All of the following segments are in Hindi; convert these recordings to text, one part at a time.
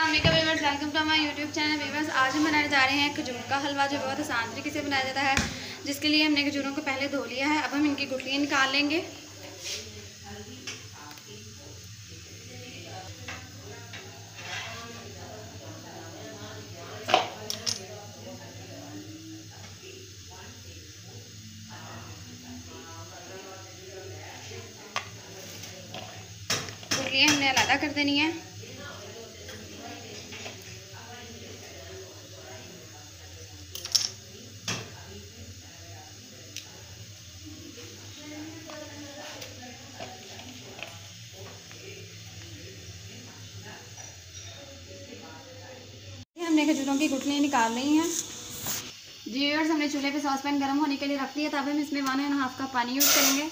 अस्सलाम वालेकुम viewers, welcome to my YouTube channel. Viewers, आज हम बनाने जा रहे हैं खजूर का हलवा, जो बहुत आसान तरीके से बनाया जाता है। जिसके लिए हमने खजूरों को पहले धो लिया है। अब हम इनकी गुठलियाँ निकाल लेंगे। गुठलियाँ हमने अलग कर देनी है। हमने खजूरों की गुठलियाँ निकाल ली हैं। जी व्यूअर्स, हमने चूल्हे पे सॉस पैन गर्म होने के लिए रख दिया। तब हम इसमें 1.5 कप पानी यूज़ करेंगे।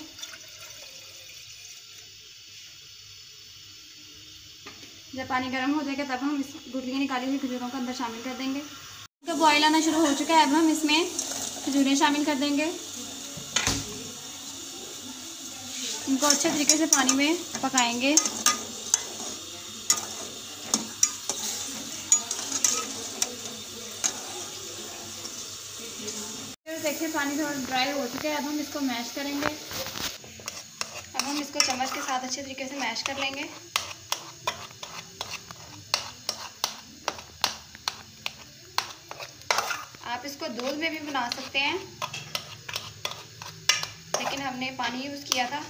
जब पानी गर्म हो जाएगा तब हम इस गुठलियाँ निकाली हुई खजूरों को अंदर शामिल कर देंगे। तो बॉयल आना शुरू हो चुका है। अब हम इसमें खजूरें शामिल कर देंगे। इनको अच्छे तरीके से पानी में पकाएंगे। देखिए, पानी थोड़ा ड्राई हो चुका है। अब हम इसको मैश करेंगे। अब हम इसको चम्मच के साथ अच्छे तरीके से मैश कर लेंगे। आप इसको दूध में भी बना सकते हैं, लेकिन हमने पानी यूज़ किया था।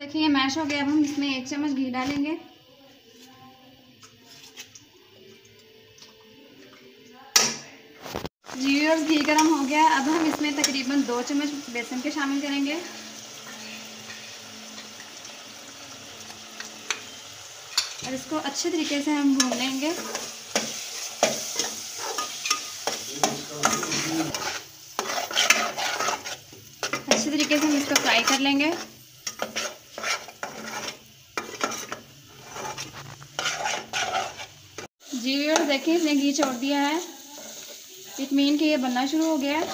देखिए, ये मैश हो गया। अब हम इसमें 1 चम्मच घी डालेंगे। जी और घी गर्म हो गया। अब हम इसमें तकरीबन 2 चम्मच बेसन के शामिल करेंगे। और इसको अच्छे तरीके से हम भून लेंगे। अच्छे तरीके से हम इसको फ्राई कर लेंगे। जी और देखिए, इसने घी छोड़ दिया है। इट मीन कि ये बनना शुरू हो गया है।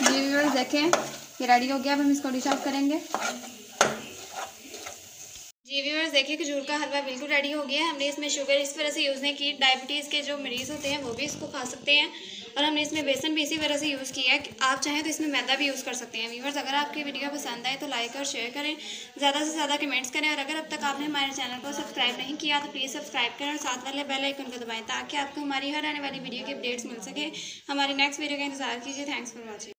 जी व्यूअर्स, देखें ये रेडी हो गया। अब हम इसको डिश आउट करेंगे। जी व्यूअर्स, देखिए खजूर का हलवा बिल्कुल रेडी हो गया है। हमने इसमें शुगर इस वजह से यूज़ नहीं की, डायबिटीज़ के जो मरीज़ होते हैं वो भी इसको खा सकते हैं। और हमने इसमें बेसन भी इसी वजह से यूज़ किया है कि आप चाहें तो इसमें मैदा भी यूज़ कर सकते हैं। व्यूअर्स, अगर आपकी वीडियो पसंद आए तो लाइक और शेयर करें, ज़्यादा से ज़्यादा कमेंट्स करें। और अगर अब तक आपने हमारे चैनल को सब्सक्राइब नहीं किया तो प्लीज़ सब्सक्राइब करें और साथ वाले बेल आइकन को दबाएं, ताकि आपको हमारी हर आने वाली वीडियो की अपडेट्स मिल सके। हमारी नेक्स्ट वीडियो का इंतजार कीजिए। Thanks for watching.